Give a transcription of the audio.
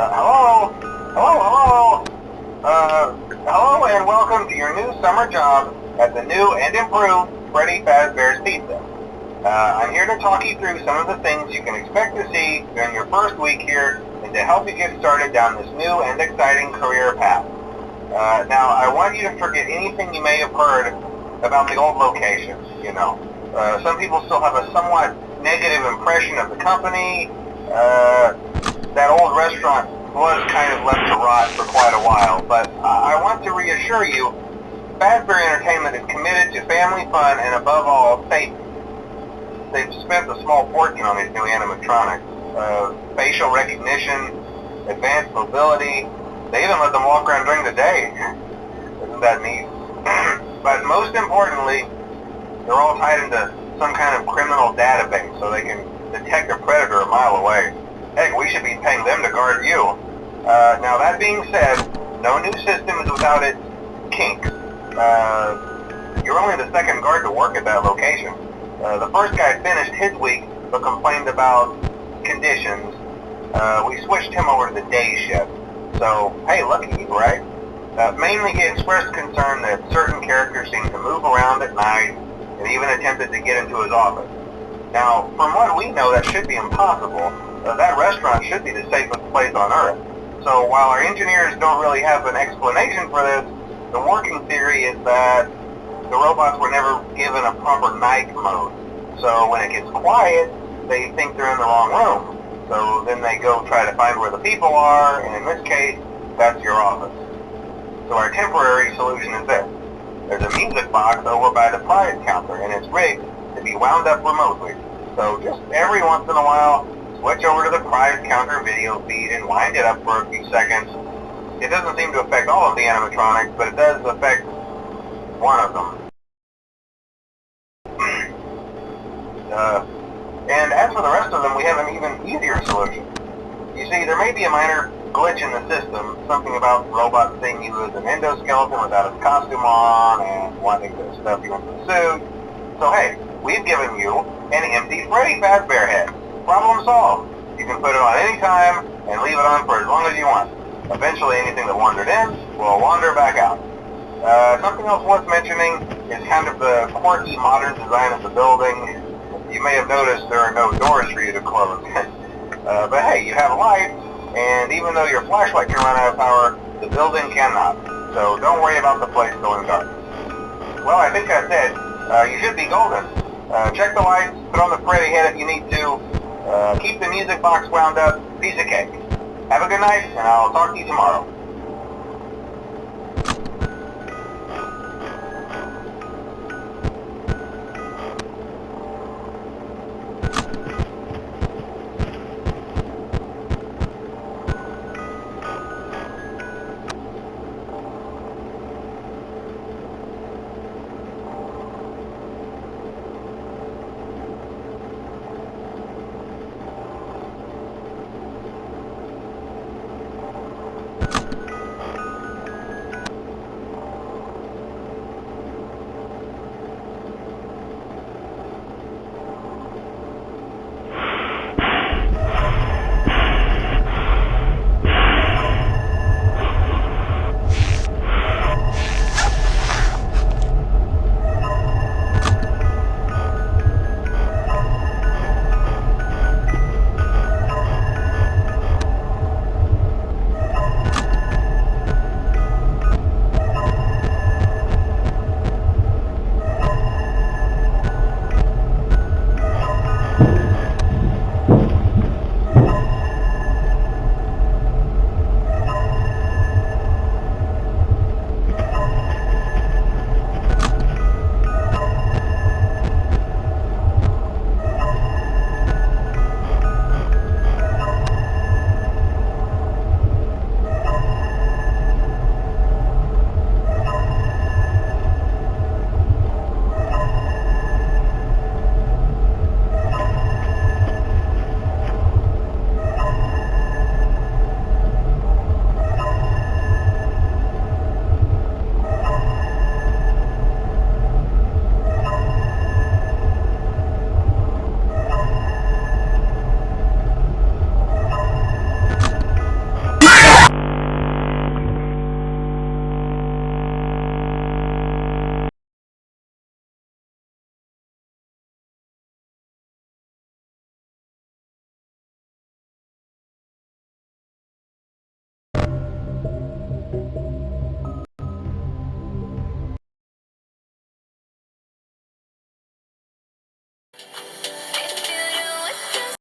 Hello and welcome to your new summer job at the new and improved Freddy Fazbear's Pizza. I'm here to talk you through some of the things you can expect to see during your first week here and to help you get started down this new and exciting career path. Now, I want you to forget anything you may have heard about the old location, some people still have a somewhat negative impression of the company. That old restaurant was kind of left to rot for quite a while, but I want to reassure you, Fazbear Entertainment is committed to family fun and above all, safety. They've spent a small fortune on these new animatronics. Facial recognition, advanced mobility, they even let them walk around during the day. Isn't that neat? But most importantly, they're all tied into some kind of criminal database so they can detect a predator a mile away. Heck, we should be paying them to guard you. Now that being said, no new system is without its kinks. You're only the second guard to work at that location. The first guy finished his week but complained about conditions. We switched him over to the day shift. So, hey, lucky you, right? Mainly he expressed concern that certain characters seem to move around at night and even attempted to get into his office. Now, from what we know, that should be impossible. That restaurant should be the safest place on Earth. So while our engineers don't really have an explanation for this, the working theory is that the robots were never given a proper night mode. So when it gets quiet, they think they're in the wrong room. So then they go try to find where the people are, and in this case, that's your office. So our temporary solution is this. There's a music box over by the prize counter, and it's rigged to be wound up remotely. So just every once in a while, switch over to the prize counter video feed and wind it up for a few seconds. It doesn't seem to affect all of the animatronics, but it does affect one of them. And as for the rest of them, we have an even easier solution. You see, there may be a minor glitch in the system, something about robots seeing you as an endoskeleton without his costume on and wanting to stuff you into the suit. So hey, we've given you an empty Freddy Fazbear head. Problem solved. You can put it on any time and leave it on for as long as you want. Eventually anything that wandered in will wander back out. Something else worth mentioning is kind of the quirky modern design of the building. You may have noticed there are no doors for you to close. But hey, you have a light, and even though your flashlight can run out of power, the building cannot. So don't worry about the place going dark. Well, I think that's it. You should be golden. Check the lights, put on the Freddy head if you need to. Keep the music box wound up. Piece of cake. Have a good night, and I'll talk to you tomorrow.